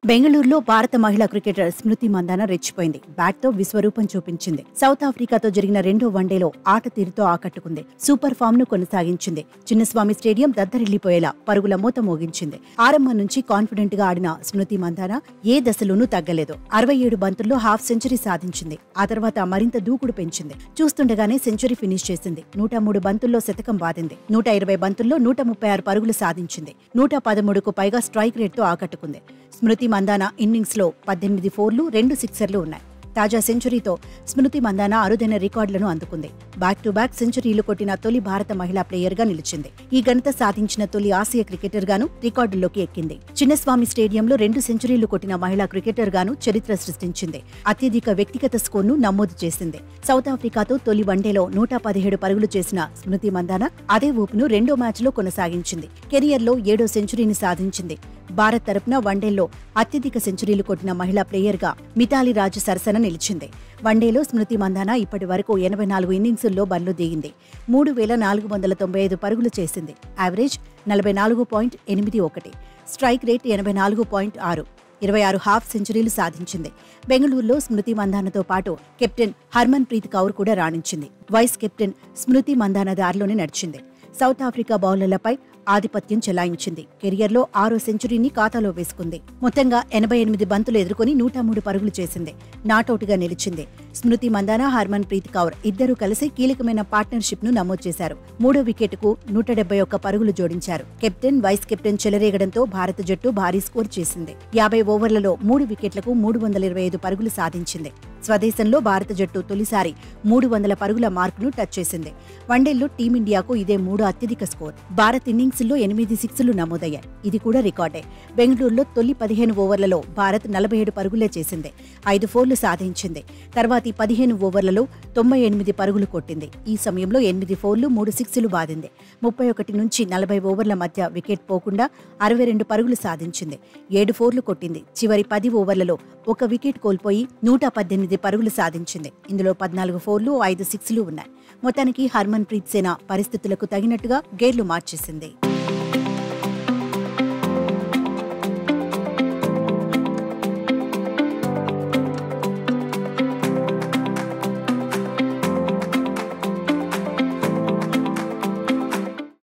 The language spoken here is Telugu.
బెంగళూరులో భారత మహిళా క్రికెటర్ స్మృతి మందాన రెచ్చిపోయింది. బ్యాట్తో విశ్వరూపం చూపించింది. సౌత్ ఆఫ్రికాతో జరిగిన రెండో వన్డేలో ఆట తీరుతో ఆకట్టుకుంది. సూపర్ ఫామ్ ను కొనసాగించింది. చిన్నస్వామి స్టేడియం దద్దరిల్లిపోయేలా పరుగుల మూత మోగించింది. ఆరంభం నుంచి కాన్ఫిడెంట్ గా ఆడిన స్మృతి మందాన ఏ దశలోనూ తగ్గలేదు. 67 బంతుల్లో హాఫ్ సెంచరీ సాధించింది. ఆ తర్వాత మరింత దూకుడు పెంచింది. చూస్తుండగానే సెంచరీ ఫినిష్ చేసింది. 103 బంతుల్లో శతకం బాదింది. 120 బంతుల్లో 136 పరుగులు సాధించింది. 113కు పైగా స్ట్రైక్ రేట్తో ఆకట్టుకుంది. స్మృతి మందాన ఇన్నింగ్స్ లో 18 ఫోర్లు, 2 సిక్సర్లు ఉన్నాయి. తాజా సెంచరీతో స్మృతి మందాన అరుదైన రికార్డులను అందుకుంది. బ్యాక్ టు బ్యాక్ సెంచరీలు కొట్టిన తొలి భారత మహిళా ప్లేయర్ గా నిలిచింది. ఈ ఘనత సాధించిన తొలి ఆసియా క్రికెటర్ గాను రికార్డుల్లోకి ఎక్కింది. చిన్నస్వామి స్టేడియంలో 2 సెంచరీలు కొట్టిన మహిళా క్రికెటర్ గాను చరిత్ర సృష్టించింది. అత్యధిక వ్యక్తిగత స్కోర్ను నమోదు చేసింది. సౌత్ ఆఫ్రికాతో తొలి వన్డేలో 117 పరుగులు చేసిన స్మృతి మందాన అదే ఊపును రెండో మ్యాచ్లో కొనసాగించింది. కెరియర్లో 7వ సెంచరీని సాధించింది. భారత్ తరపున వన్డేల్లో అత్యధిక సెంచరీలు కొట్టిన మహిళా ప్లేయర్ గా మిథాలీ రాజ్ సరసన నిలిచింది. వన్డేలో స్మృతి మందాన ఇప్పటి వరకు 84 ఇన్నింగ్సుల్లో బరిలో దిగింది. 3495 పరుగులు చేసింది. యావరేజ్ 44.81, స్ట్రైక్ రేట్ 84.6, 26 హాఫ్ సెంచరీలు సాధించింది. బెంగళూరులో స్మృతి మందానతో పాటు కెప్టెన్ హర్మన్ ప్రీత్ కౌర్ కూడా రాణించింది. వైస్ కెప్టెన్ స్మృతి మందాన దారిలోనే నడిచింది. సౌత్ ఆఫ్రికా బౌలర్లపై ఆధిపత్యం చెలాయించింది. కెరియర్లో 6వ సెంచరీని ఖాతాలో వేసుకుంది. మొత్తంగా 88 బంతులు ఎదుర్కొని 103 పరుగులు చేసింది. నాటౌట్గా నిలిచింది. స్మృతి మందాన, హర్మన్ ప్రీత్ కౌర్ ఇద్దరూ కలిసి కీలకమైన పార్ట్నర్షిప్ ను నమోదు చేశారు. 3వ వికెట్కు 171 పరుగులు జోడించారు. కెప్టెన్, వైస్ కెప్టెన్ చెలరేగడంతో భారత జట్టు భారీ స్కోర్ చేసింది. 50 ఓవర్లలో 3 వికెట్లకు 325 పరుగులు సాధించింది. స్వదేశంలో భారత జట్టు తొలిసారి 300 పరుగుల మార్కును టచ్ చేసింది. వన్డేల్లో టీమిండియాకు ఇదే 3వ అత్యధిక స్కోర్. భారత్ ఇన్నింగ్స్లో 8 సిక్స్లు నమోదయ్యాయి. ఇది కూడా రికార్డే. బెంగళూరులో తొలి 15 ఓవర్లలో భారత్ 47 పరుగులే చేసింది. 5 ఫోర్లు సాధించింది. తర్వాతి 15 ఓవర్లలో 98 పరుగులు కొట్టింది. ఈ సమయంలో 8 ఫోర్లు, 3 సిక్స్లు బాదింది. 31 నుంచి 40 ఓవర్ల మధ్య వికెట్ పోకుండా 62 పరుగులు సాధించింది. 7 ఫోర్లు కొట్టింది. చివరి 10 ఓవర్లలో 1 వికెట్ కోల్పోయి 118 పరుగులు సాధించింది. ఇందులో 14 ఫోర్లు, 5 సిక్స్లు ఉన్నాయి. మొత్తానికి హర్మన్ ప్రీత్ సేన పరిస్థితులకు తగినట్టుగా గేర్లు మార్చేసింది.